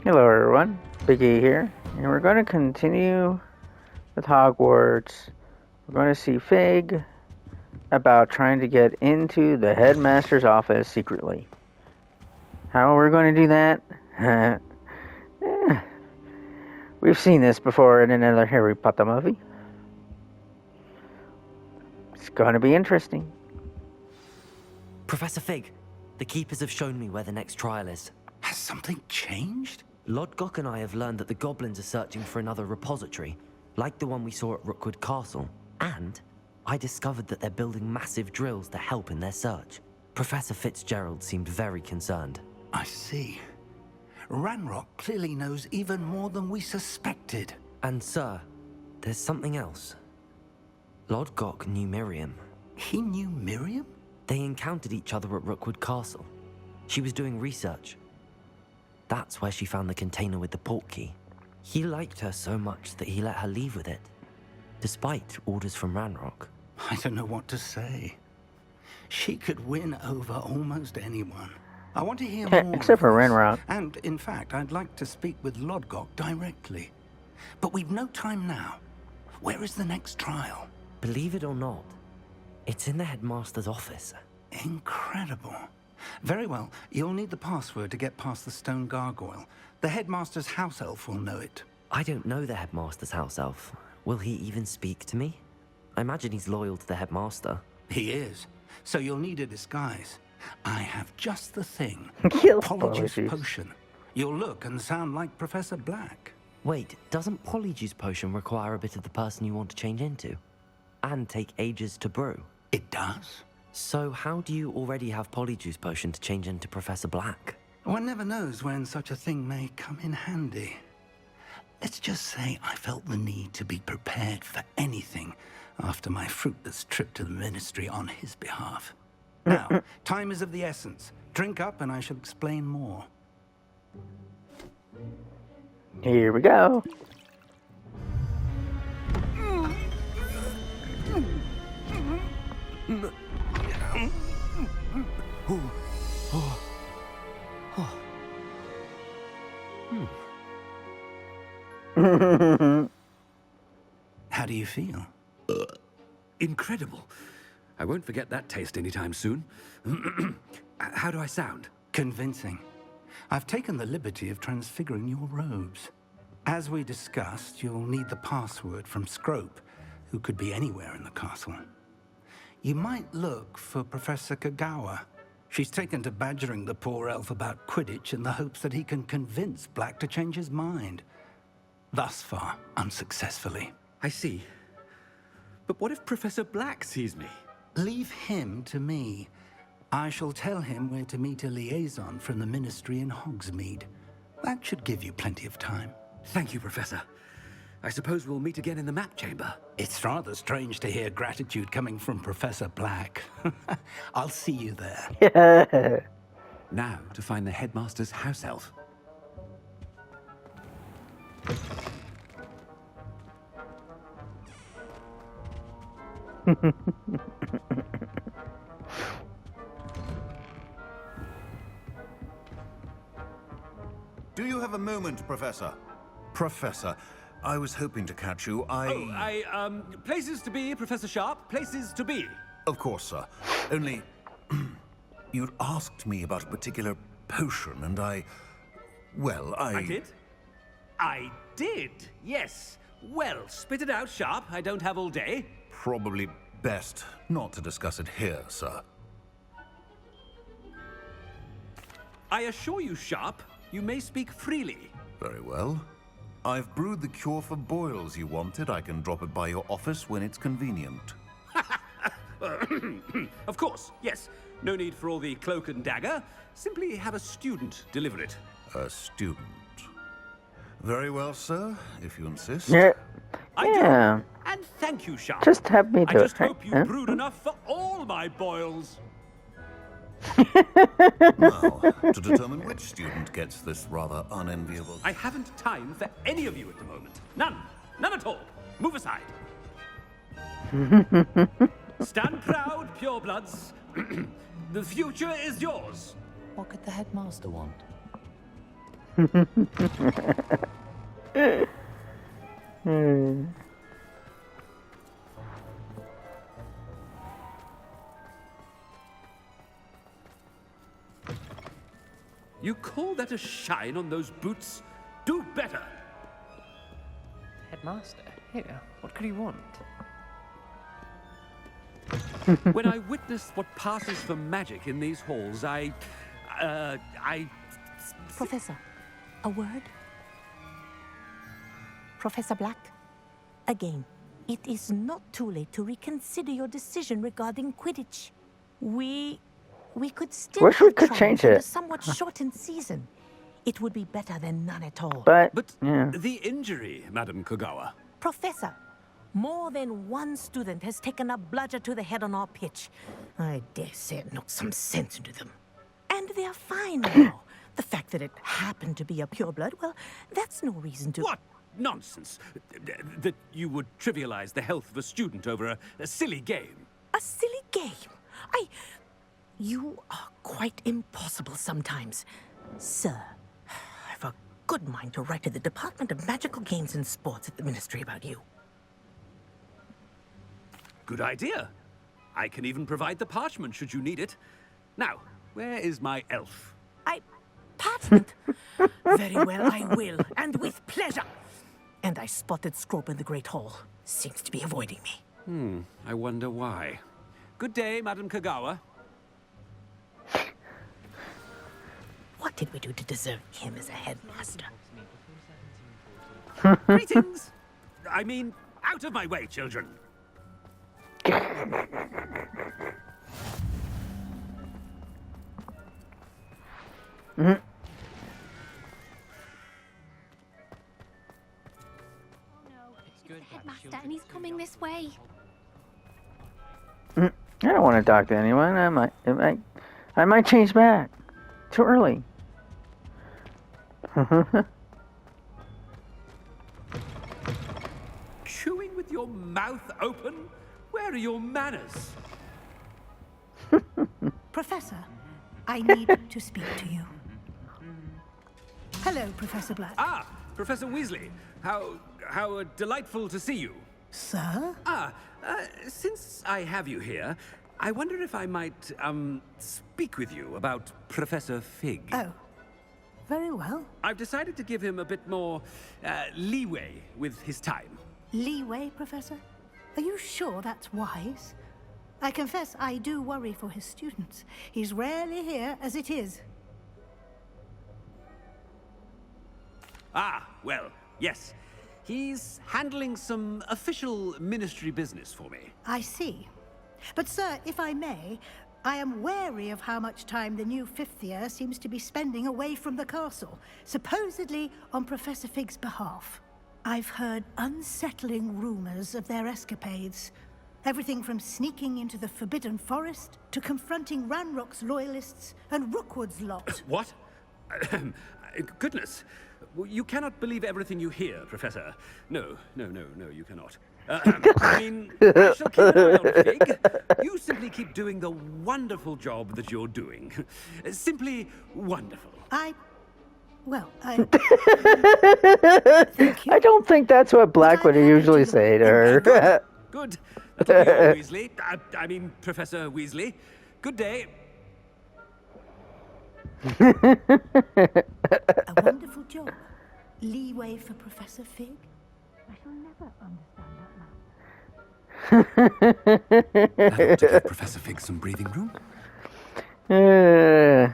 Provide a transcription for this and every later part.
Hello everyone, Biggie here, and we're going to continue with Hogwarts. We're going to see Fig about trying to get into the Headmaster's office secretly. How we're going to do that? We've seen this before in another Harry Potter movie. It's going to be interesting. Professor Fig, the Keepers have shown me where the next trial is. Has something changed? Lodgok and I have learned that the goblins are searching for another repository, like the one we saw at Rookwood Castle. And I discovered that they're building massive drills to help in their search. Professor Fitzgerald seemed very concerned. I see. Ranrock clearly knows even more than we suspected. And sir, there's something else. Lodgok knew Miriam. He knew Miriam? They encountered each other at Rookwood Castle. She was doing research. That's where she found the container with the port key. He liked her so much that he let her leave with it, despite orders from Ranrock. I don't know what to say. She could win over almost anyone. I want to hear more. Except for of this. Ranrock. And, in fact, I'd like to speak with Lodgok directly. But we've no time now. Where is the next trial? Believe it or not, it's in the Headmaster's office. Incredible. Very well. You'll need the password to get past the stone gargoyle. The Headmaster's house elf will know it. I don't know the Headmaster's house elf. Will he even speak to me? I imagine he's loyal to the Headmaster. He is. So you'll need a disguise. I have just the thing. Polyjuice Potion. You'll look and sound like Professor Black. Wait, doesn't Polyjuice Potion require a bit of the person you want to change into? And take ages to brew? It does. So how do you already have Polyjuice Potion to change into Professor Black? One never knows when such a thing may come in handy. Let's just say I felt the need to be prepared for anything after my fruitless trip to the Ministry on his behalf. Now, time is of the essence. Drink up and I shall explain more. Here we go. How do you feel? Incredible. I won't forget that taste anytime soon. How do I sound? Convincing. I've taken the liberty of transfiguring your robes. As we discussed, you'll need the password from Scrope, who could be anywhere in the castle. You might look for Professor Kagawa. She's taken to badgering the poor elf about Quidditch in the hopes that he can convince Black to change his mind. Thus far, unsuccessfully. I see. But what if Professor Black sees me? Leave him to me. I shall tell him where to meet a liaison from the Ministry in Hogsmeade. That should give you plenty of time. Thank you, Professor. I suppose we'll meet again in the map chamber. It's rather strange to hear gratitude coming from Professor Black. I'll see you there. Now to find the Headmaster's house elf. Do you have a moment, Professor? Professor, I was hoping to catch you. Places to be, Professor Sharp. Places to be. Of course, sir. Only... you'd asked me about a particular potion, and well, I did? I did, yes. Well, spit it out, Sharp. I don't have all day. Probably best not to discuss it here, sir. I assure you, Sharp, you may speak freely. Very well. I've brewed the cure for boils you wanted. I can drop it by your office when it's convenient. Of course, yes. No need for all the cloak and dagger. Simply have a student deliver it. A student. Very well, sir, if you insist. Yeah. I Yeah. do. And thank you, Sharp. Just have me I do it. just hope you huh? brewed enough for all my boils. Now, to determine which student gets this rather unenviable... I haven't time for any of you at the moment. None. None at all. Move aside. Stand proud, purebloods. The future is yours. What could the Headmaster want? You call that a shine on those boots? Do better! Headmaster, here, what could he want? When I witness what passes for magic in these halls, I... Professor, a word? Professor Black, again, it is not too late to reconsider your decision regarding Quidditch. We could still Wish we have could trials change in it. a somewhat shortened season. It would be better than none at all. But But the injury, Madam Kogawa. Professor, more than one student has taken a bludger to the head on our pitch. I dare say it knocked some sense into them. And they're fine now. The fact that it happened to be a pureblood, well, that's no reason to... What nonsense! That you would trivialize the health of a student over a silly game. A silly game? You are quite impossible sometimes. Sir, I've a good mind to write to the Department of Magical Games and Sports at the Ministry about you. Good idea. I can even provide the parchment should you need it. Now, where is my elf? Parchment? Very well, I will, and with pleasure. And I spotted Scrope in the Great Hall. Seems to be avoiding me. I wonder why. Good day, Madam Kogawa. What did we do to deserve him as a headmaster? Greetings! I mean, out of my way, children. Headmaster, and he's coming this way. I don't want to talk to anyone. I might change back. Too early. Chewing with your mouth open? Where are your manners? Professor, I need to speak to you. Hello, Professor Black. Ah, Professor Weasley. How delightful to see you. Sir? Since I have you here, I wonder if I might, speak with you about Professor Fig. Oh, very well. I've decided to give him a bit more, leeway with his time. Leeway, Professor? Are you sure that's wise? I confess I do worry for his students. He's rarely here as it is. Ah, well, yes. He's handling some official ministry business for me. I see. But, sir, if I may, I am wary of how much time the new fifth year seems to be spending away from the castle, supposedly on Professor Fig's behalf. I've heard unsettling rumors of their escapades. Everything from sneaking into the Forbidden Forest to confronting Ranrock's loyalists and Rookwood's lot. What? Goodness. You cannot believe everything you hear, Professor. No, you cannot. I mean, I shall keep an eye on Fig. You simply keep doing the wonderful job that you're doing. Simply wonderful. Well, I don't think that's what Black would usually say to her. Good. That'll be all, Weasley. I mean, Professor Weasley. Good day. a wonderful job. Leeway for Professor Fig? I shall never understand that man. That ought to give Professor Fig some breathing room. I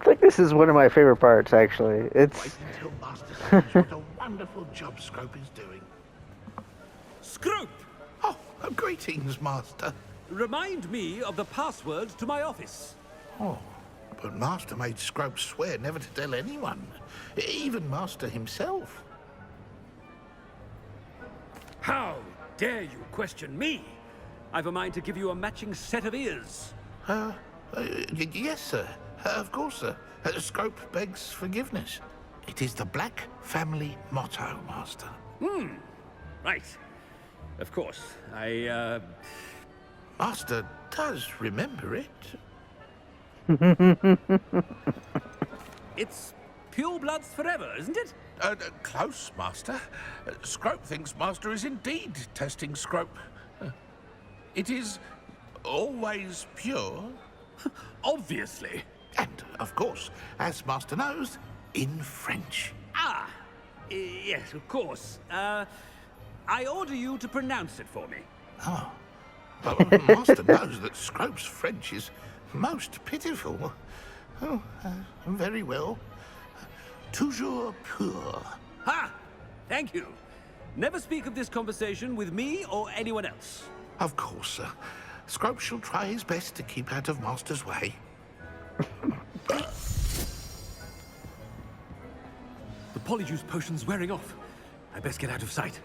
think this is one of my favorite parts, actually. It's... Wait until Master sees what a wonderful job Scrope is doing. Scrope! Oh, greetings, Master. Remind me of the password to my office. Oh, but Master made Scrope swear never to tell anyone, even Master himself. How dare you question me? I've a mind to give you a matching set of ears. Yes, sir. Of course, sir. Scrope begs forgiveness. It is the Black family motto, Master. Right. Of course. Master does remember it. It's pure bloods forever, isn't it? Close, Master. Scrope thinks Master is indeed testing Scrope. It is always pure. Obviously. And, of course, as Master knows, in French. Ah, yes, of course. I order you to pronounce it for me. Oh. But Master knows that Scrope's French is most pitiful. Oh, very well. Toujours pur. Ha! Thank you. Never speak of this conversation with me or anyone else. Of course, sir. Scrope shall try his best to keep out of Master's way. The polyjuice potion's wearing off. I best get out of sight.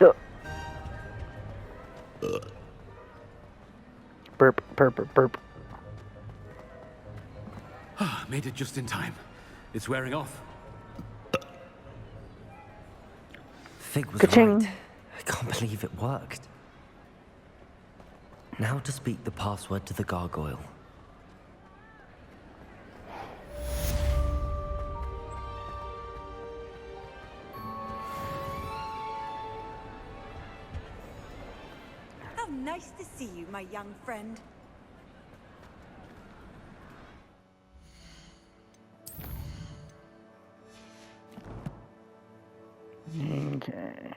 Yup. Burp, burp, burp, burp. Made it just in time. It's wearing off. Fig was Ka-ching. right. I can't believe it worked. Now to speak the password to the gargoyle. How nice to see you, my young friend. Okay.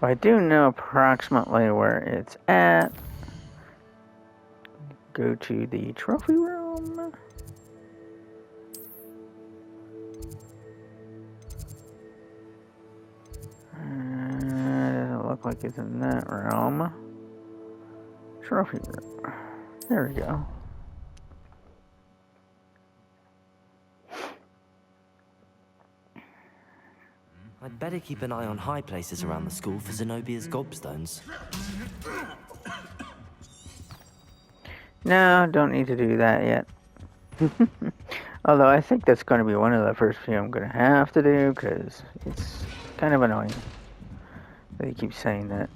Well, I do know approximately where it's at. Go to the trophy room. Doesn't look like it's in that realm. Trophy room. There we go. I'd better keep an eye on high places around the school for Zenobia's gobstones. No, don't need to do that yet. Although I think that's going to be one of the first few I'm going to have to do, because it's kind of annoying that you keep saying that.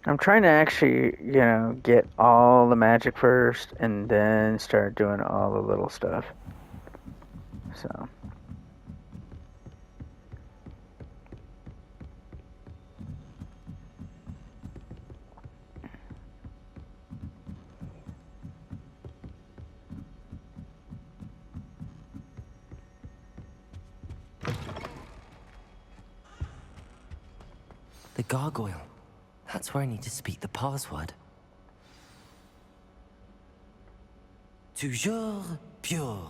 I'm trying to actually, get all the magic first, and then start doing all the little stuff. So. The gargoyle. That's where I need to speak the password. Toujours pure.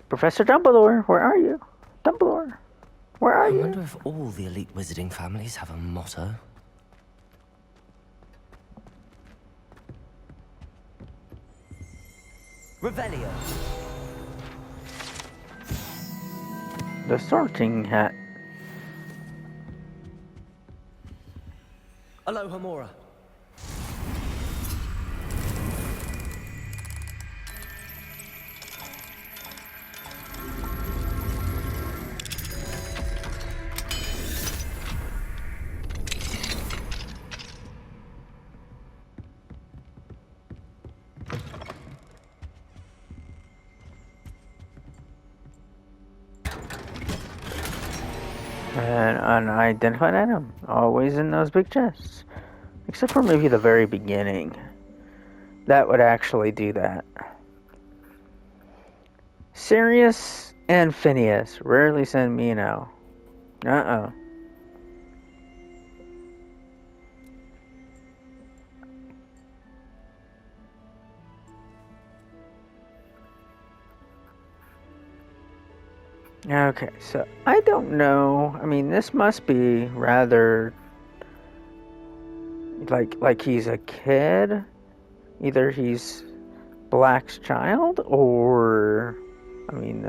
Professor Dumbledore, where are you? Dumbledore, where are I you? wonder if all the elite wizarding families have a motto. Revelio. The sorting hat. Alohomora. An unidentified item, always in those big chests. Except for maybe the very beginning. That would actually do that. Sirius and Phineas rarely send me an L. Uh-oh. Okay, so I don't know. I mean, this must be rather like he's a kid. Either he's Black's child, or I mean,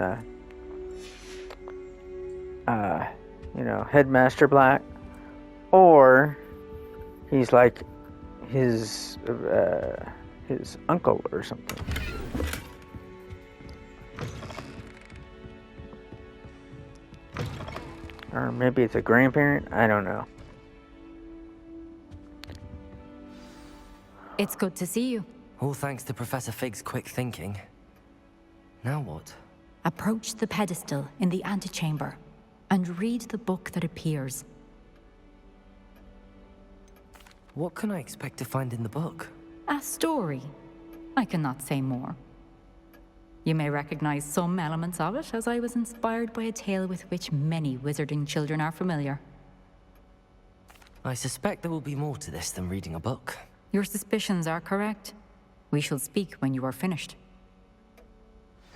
Headmaster Black, or he's like his uncle or something. Or maybe it's a grandparent? I don't know. It's good to see you. All thanks to Professor Fig's quick thinking. Now what? Approach the pedestal in the antechamber and read the book that appears. What can I expect to find in the book? A story. I cannot say more. You may recognize some elements of it, as I was inspired by a tale with which many wizarding children are familiar. I suspect there will be more to this than reading a book. Your suspicions are correct. We shall speak when you are finished.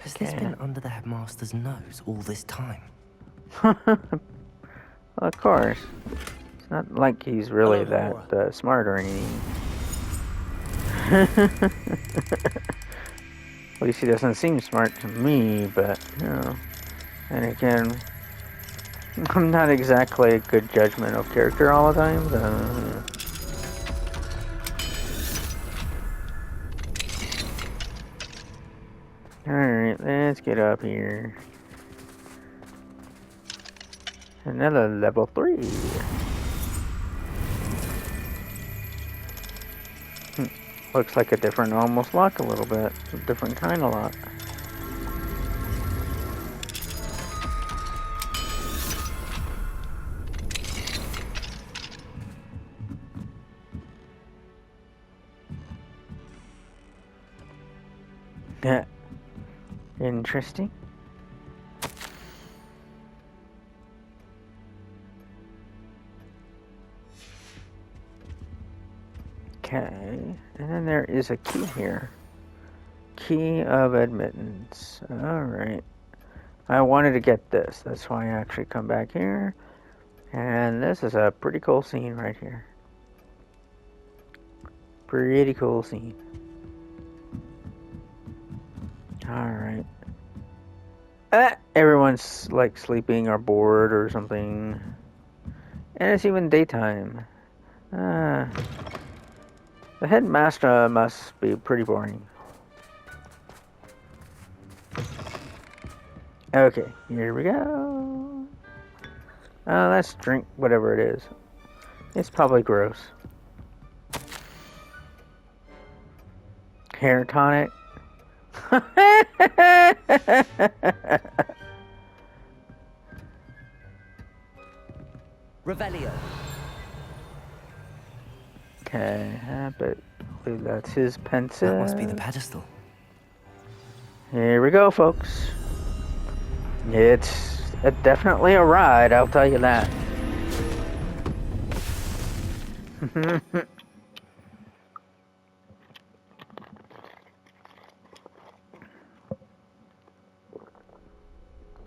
Has this been under the headmaster's nose all this time? Well, of course. It's not like he's really that smart or anything. At least he doesn't seem smart to me, but, you know. And again, I'm not exactly a good judgment of character all the time, so... Alright, let's get up here. Another level 3. Looks like a different almost lock a little bit. A different kind of lock. Yeah. Interesting. Okay, and then there is a key here. Key of admittance. Alright. I wanted to get this. That's why I actually come back here. And this is a pretty cool scene right here. Pretty cool scene. Alright. Everyone's like sleeping or bored or something. And it's even daytime. The headmaster must be pretty boring. Okay, here we go. Let's drink whatever it is. It's probably gross. Hair tonic. Revelio. Okay, but I believe that's his pencil. That must be the pedestal. Here we go, folks. It's definitely a ride, I'll tell you that.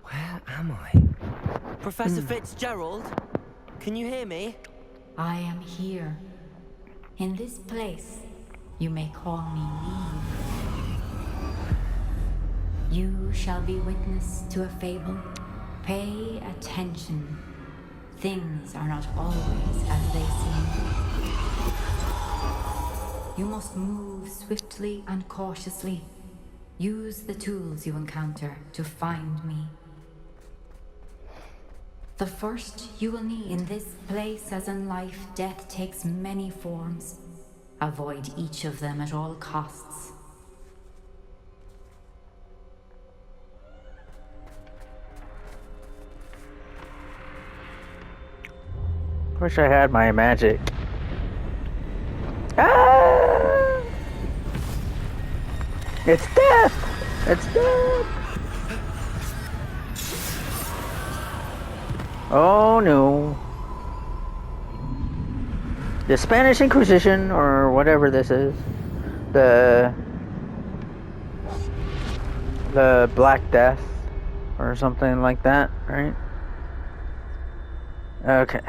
Where am I? Professor Fitzgerald? Can you hear me? I am here. In this place, you may call me Neve. You shall be witness to a fable. Pay attention. Things are not always as they seem. You must move swiftly and cautiously. Use the tools you encounter to find me. The first you will need in this place, as in life, death takes many forms. Avoid each of them at all costs. Wish I had my magic. Ah! It's death! It's death! Oh no. The Spanish Inquisition, or whatever this is. The Black Death, or something like that, right? Okay.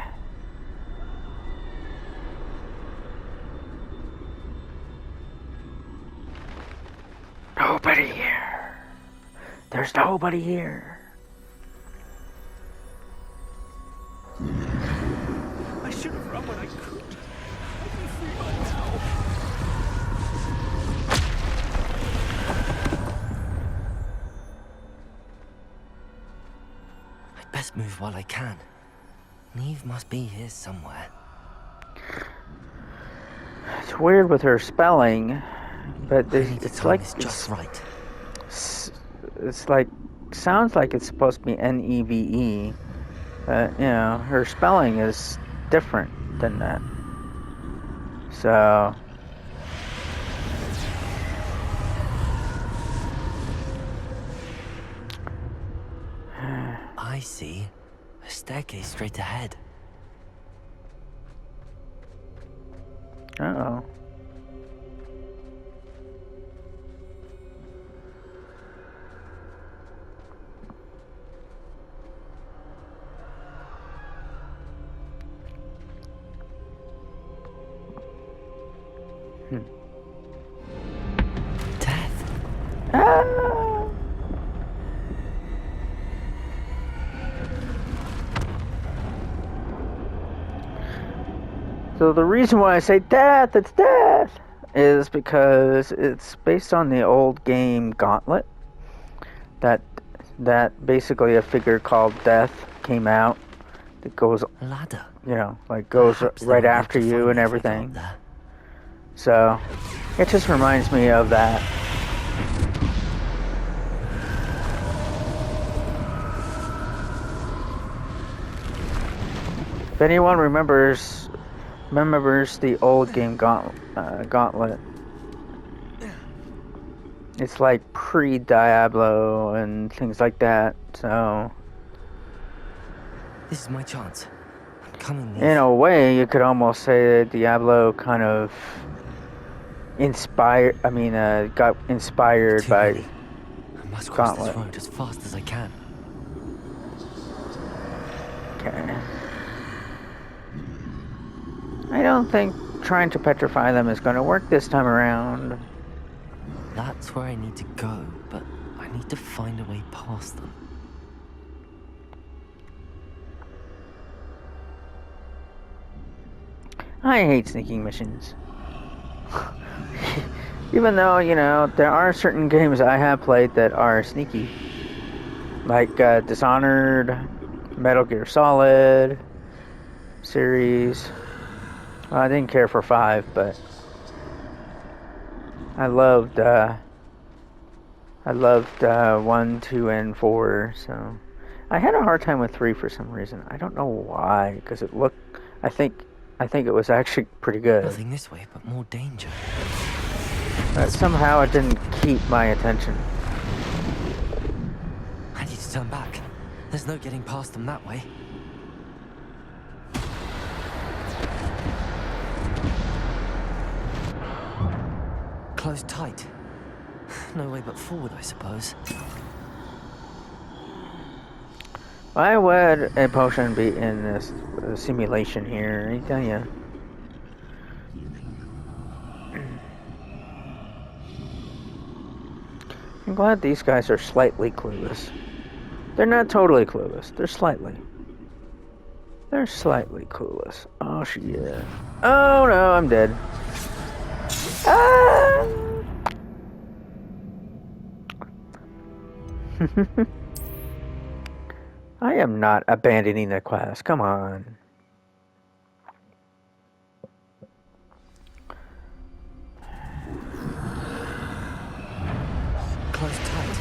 Nobody here. There's nobody here. I should have run when I could. Let me free by now. I'd best move while I can. Neve must be here somewhere. It's weird with her spelling, but I need to it's time like this just right. it's like sounds like it's supposed to be Neve, but you know her spelling is different than that. So I see. A staircase straight ahead. uh-oh. Death. Ah! So the reason why I say death, it's death, is because it's based on the old game Gauntlet. That basically a figure called Death came out. That goes, A ladder. you know, like goes Perhaps right they'll be able after to you find and me if I go everything. up there. So it just reminds me of that. If anyone remembers the old game Gauntlet, it's like pre-Diablo and things like that. So This is my chance. I'm coming, Neve. in a way, you could almost say that Diablo kind of got inspired Too by many. I must cross Gauntlet. this road as fast as I can. Okay. I don't think trying to petrify them is going to work this time around. That's where I need to go, but I need to find a way past them. I hate sneaking missions. Even though, you know, there are certain games I have played that are sneaky. Like Dishonored, Metal Gear Solid series. Well, I didn't care for 5, but I loved 1, 2, and 4, so I had a hard time with 3 for some reason. I don't know why, because it looked, I think it was actually pretty good. Nothing this way, but more danger. But somehow it didn't keep my attention. I need to turn back. There's no getting past them that way. Closed tight. No way but forward, I suppose. Why would a potion be in this simulation here? I tell you. I'm glad these guys are slightly clueless. They're not totally clueless. They're slightly clueless. Oh shit. Oh no, I'm dead. Ah! I am not abandoning the quest. Come on. Closed tight.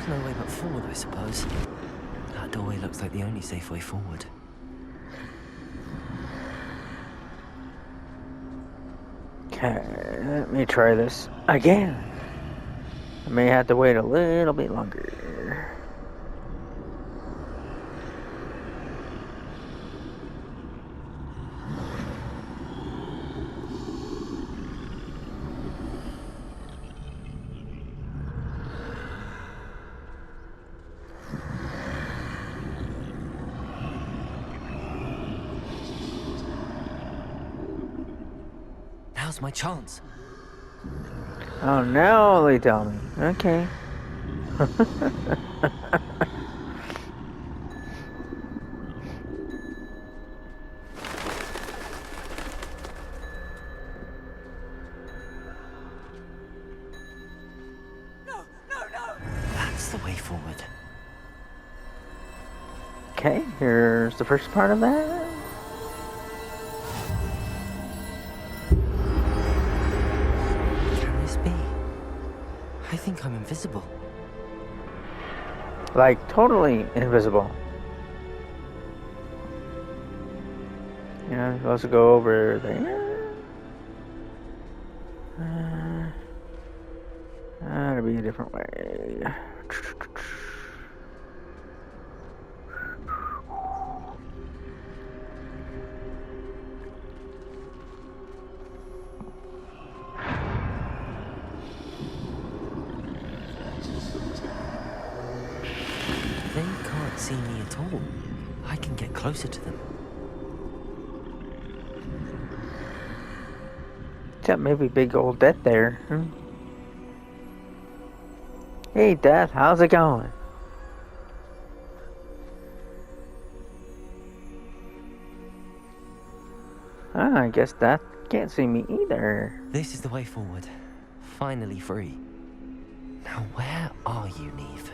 No way but forward, I suppose. That doorway looks like the only safe way forward. Okay, let me try this again. I may have to wait a little bit longer. Now's my chance. Oh, now they tell me. Okay. That's the way forward. Okay, here's the first part of that. Can this be? I think I'm invisible. Like, totally invisible. You know, supposed to go over there. That'd be a different way. They can't see me at all. I can get closer to them. Except maybe big old Death there. Hey Death, how's it going? I guess Death can't see me either. This is the way forward. Finally free. Now where are you, Neve?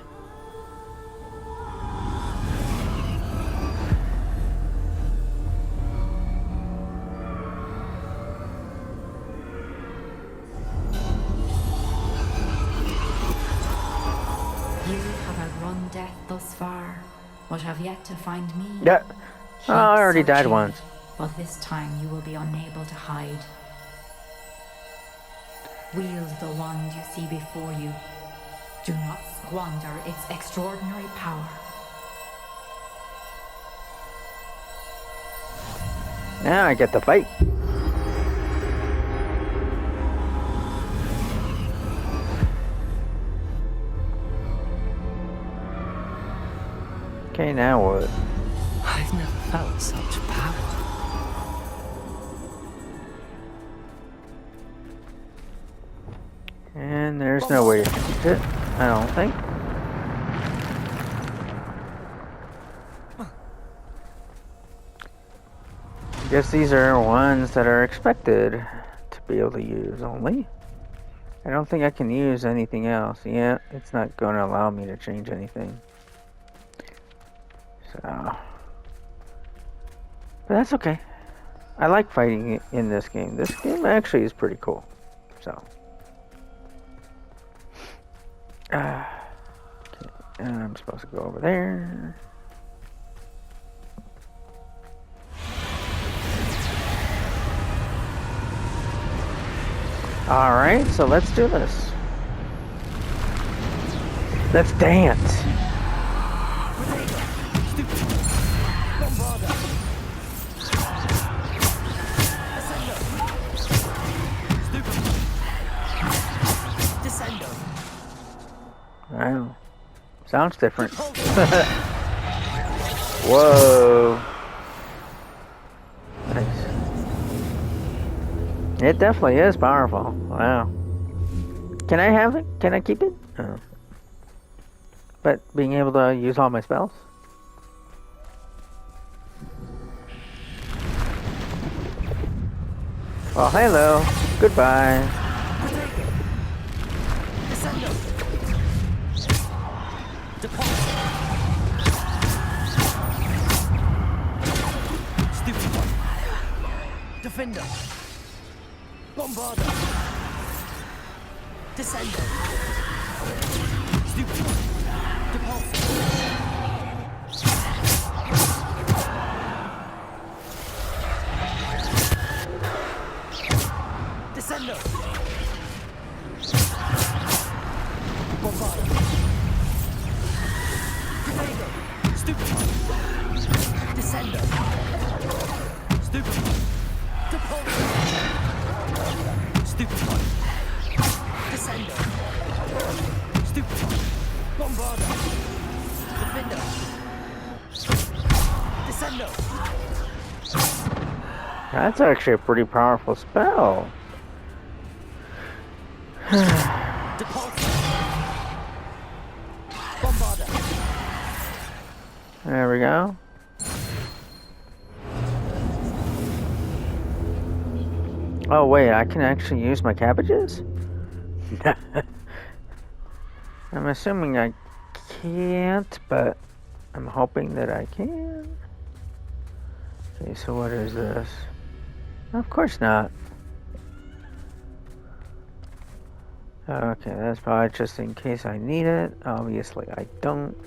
You have outrun death thus far, but have yet to find me. Yeah. Keep I already died searching, once. But this time you will be unable to hide. Wield the wand you see before you. Do not squander its extraordinary power. Now I get to fight. Okay, now what? I've never felt such power. And there's no way to change it, I don't think. I guess these are ones that are expected to be able to use only. I don't think I can use anything else. Yeah, it's not going to allow me to change anything. So, but that's okay. I like fighting in this game. This game actually is pretty cool. So, okay, and I'm supposed to go over there. All right, so let's do this. Let's dance. Wow. Sounds different. Whoa. Nice. It definitely is powerful. Wow. Can I have it? Can I keep it? Oh. But being able to use all my spells? Well, hello. Goodbye. Defender. Bombarder. Descender. Stupid. Depulsor. Descender. Bombarder. Predator. Stupid. Descender. Stupid. Depulsor. Stupid one. Descender. Stupid one. Bombarder. Defender. Descender. That's actually a pretty powerful spell. Depulsor. Bombarder. There we go. Oh wait, I can actually use my cabbages? I'm assuming I can't, but I'm hoping that I can. Okay, so what is this? Of course not. Okay, that's probably just in case I need it. Obviously, I don't.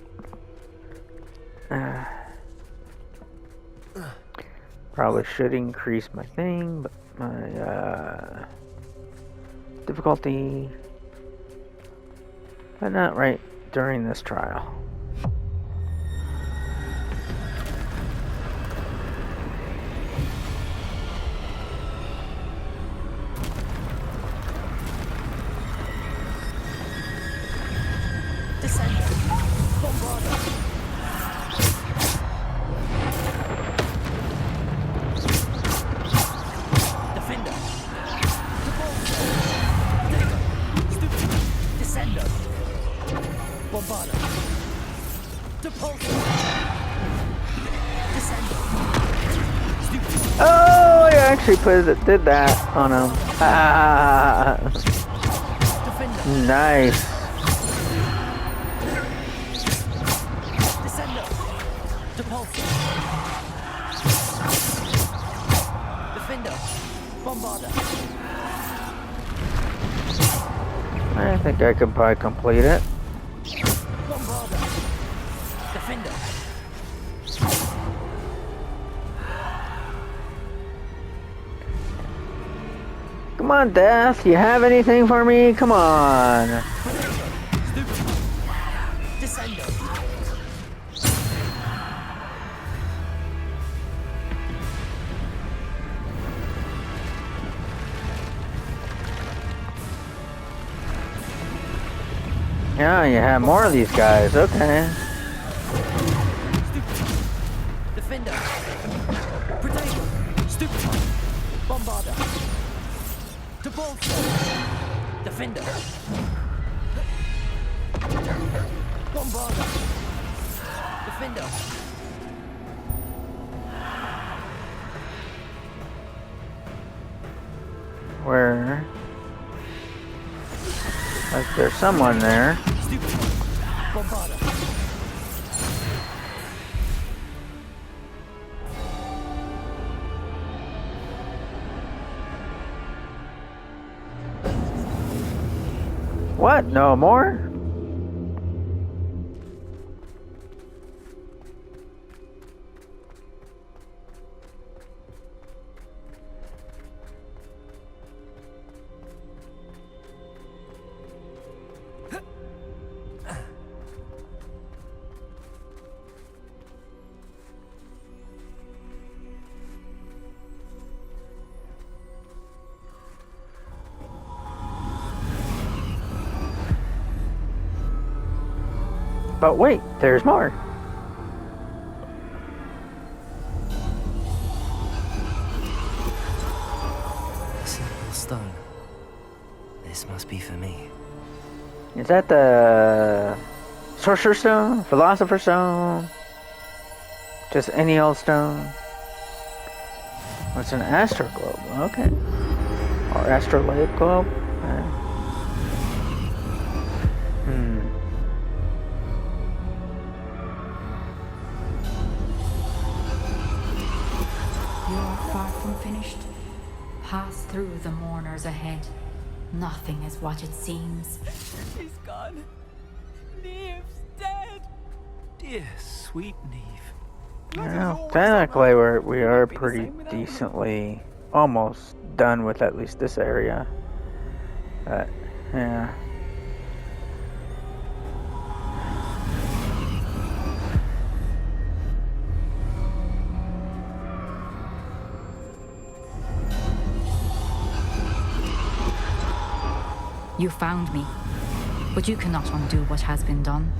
Probably should increase my thing, but my difficulty. But not right during this trial. Oh, I actually did that on him. Ah, nice. I think I could probably complete it. Come on, Death. You have anything for me? Come on. Yeah, you have more of these guys. Okay. Defender. Protego. Stupefy. Bombarder. Defender. Bombarder. Defender. Where? Like there's someone there. Bombarder. What? No more? But wait, there's more. A simple stone. This must be for me. Is that the Sorcerer's Stone? Philosopher's Stone? Just any old stone? What's an Astro Globe? Okay. Or Astrolabe Globe? Far from finished. Pass through the mourners ahead. Nothing is what it seems. He's gone. Neve's dead. Dear sweet Neve. Well, technically we are pretty decently almost done with at least this area. But, yeah. You found me, but you cannot undo what has been done.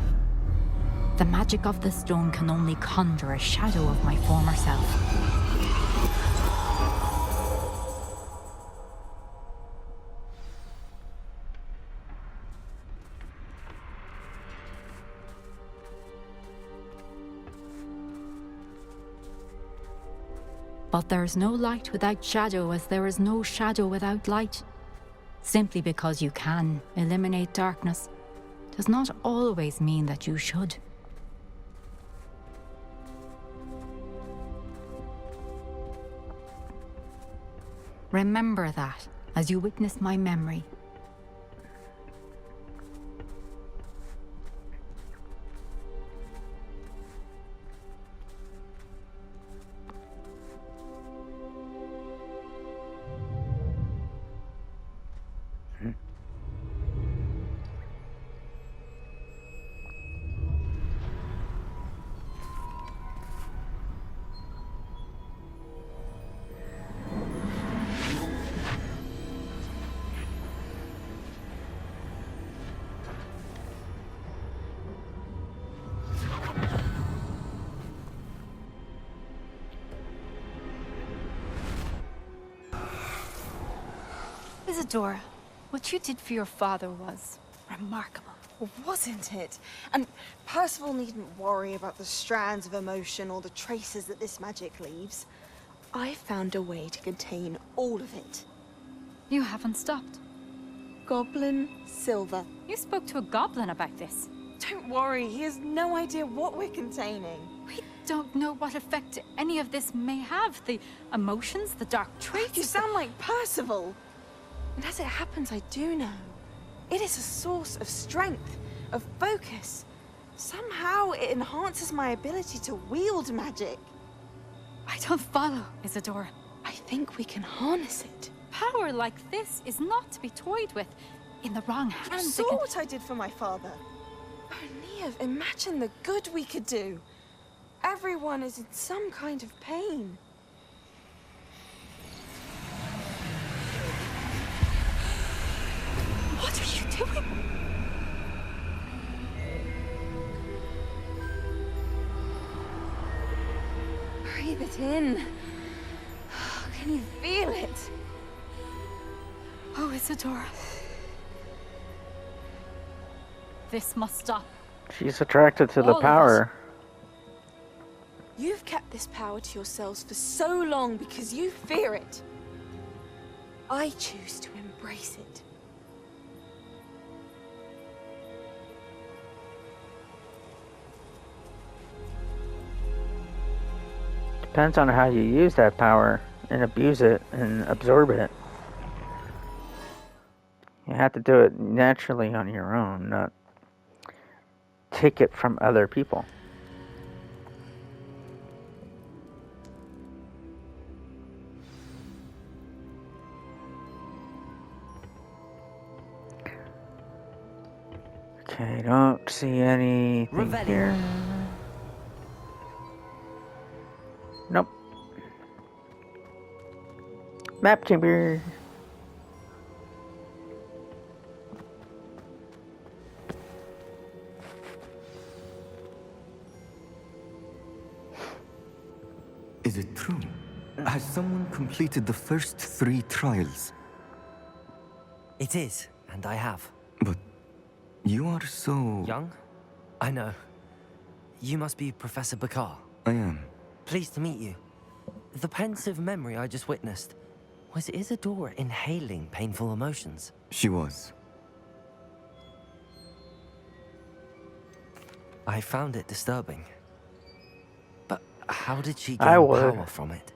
The magic of the stone can only conjure a shadow of my former self. But there is no light without shadow, as there is no shadow without light. Simply because you can eliminate darkness does not always mean that you should. Remember that as you witness my memory. Isadora, what you did for your father was remarkable. Wasn't it? And Percival needn't worry about the strands of emotion or the traces that this magic leaves. I found a way to contain all of it. You haven't stopped. Goblin Silver. You spoke to a goblin about this. Don't worry, he has no idea what we're containing. We don't know what effect any of this may have. The emotions, the dark traits. You sound like Percival. And as it happens, I do know. It is a source of strength, of focus. Somehow it enhances my ability to wield magic. I don't follow, Isadora. I think we can harness it. Power like this is not to be toyed with. In the wrong You hands, saw what I did for my father. Oh, Neve, imagine the good we could do. Everyone is in some kind of pain. What are you doing? Breathe it in. Can you feel it? Oh, Isadora. This must stop. She's attracted to the All of power. You've kept this power to yourselves for so long because you fear it. I choose to embrace it. Depends on how you use that power and abuse it and absorb it. You have to do it naturally on your own, not take it from other people. Okay, don't see anything here. Nope. Map chamber. Is it true? Has someone completed the first 3 trials? It is, and I have. But you are so... Young? I know. You must be Professor Bakar. I am. Pleased to meet you. The pensive memory I just witnessed, was Isadora inhaling painful emotions? She was. I found it disturbing. But how did she I gain would. power from it?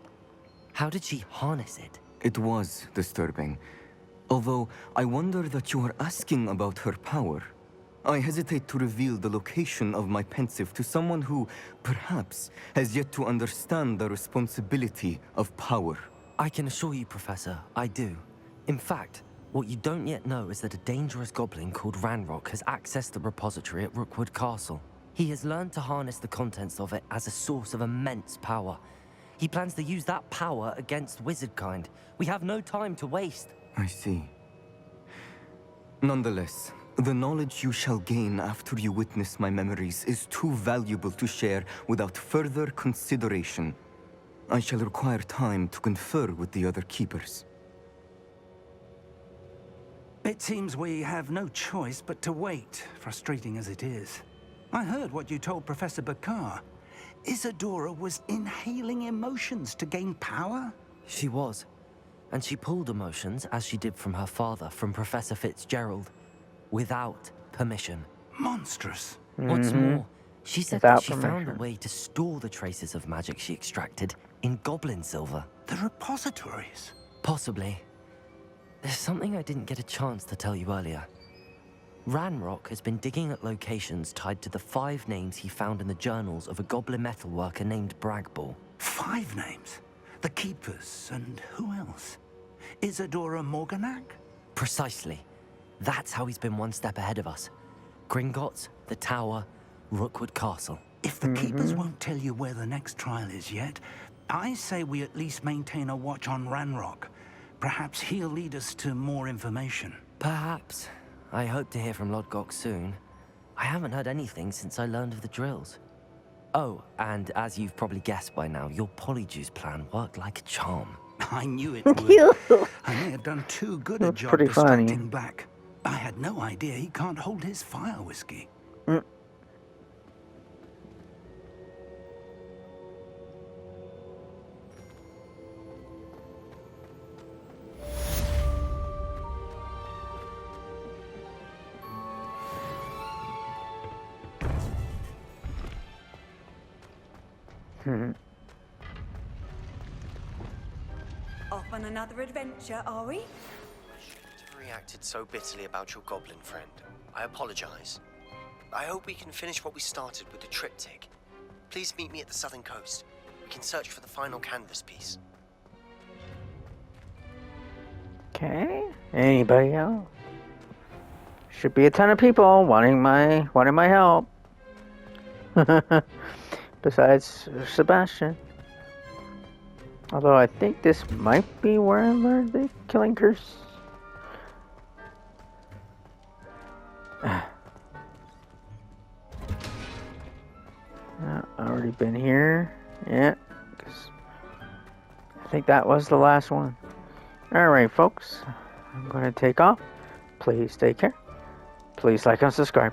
How did she harness it? It was disturbing. Although, I wonder that you are asking about her power. I hesitate to reveal the location of my pensive to someone who, perhaps, has yet to understand the responsibility of power. I can assure you, Professor, I do. In fact, what you don't yet know is that a dangerous goblin called Ranrock has accessed the repository at Rookwood Castle. He has learned to harness the contents of it as a source of immense power. He plans to use that power against wizardkind. We have no time to waste. I see. Nonetheless, the knowledge you shall gain after you witness my memories is too valuable to share without further consideration. I shall require time to confer with the other keepers. It seems we have no choice but to wait, frustrating as it is. I heard what you told Professor Bakar. Isadora was inhaling emotions to gain power? She was. And she pulled emotions, as she did from her father, from Professor Fitzgerald, without permission. Monstrous. What's more, she said Without that she found a permission. way to store the traces of magic she extracted in goblin silver. The repositories. Possibly. There's something I didn't get a chance to tell you earlier. Ranrock has been digging at locations tied to the 5 names he found in the journals of a goblin metalworker named Bragball. 5 names? The Keepers, and who else? Isadora Morganac? Precisely. That's how he's been one step ahead of us. Gringotts, the Tower, Rookwood Castle. If the Keepers won't tell you where the next trial is yet, I say we at least maintain a watch on Ranrock. Perhaps he'll lead us to more information. Perhaps. I hope to hear from Lodgok soon. I haven't heard anything since I learned of the drills. Oh, and as you've probably guessed by now, your Polyjuice plan worked like a charm. I knew it would. I may have done too good a job pretty funny. distracting Black. I had no idea he can't hold his fire whiskey. Off on another adventure, are we? I shouldn't have reacted so bitterly about your goblin friend. I apologize. I hope we can finish what we started with the triptych. Please meet me at the southern coast. We can search for the final canvas piece. Okay. Anybody else? Should be a ton of people wanting my help. Besides Sebastian. Although I think this might be where I learned the killing curse. Already been here. Yeah. 'Cause I think that was the last one. Alright, folks. I'm going to take off. Please take care. Please like and subscribe.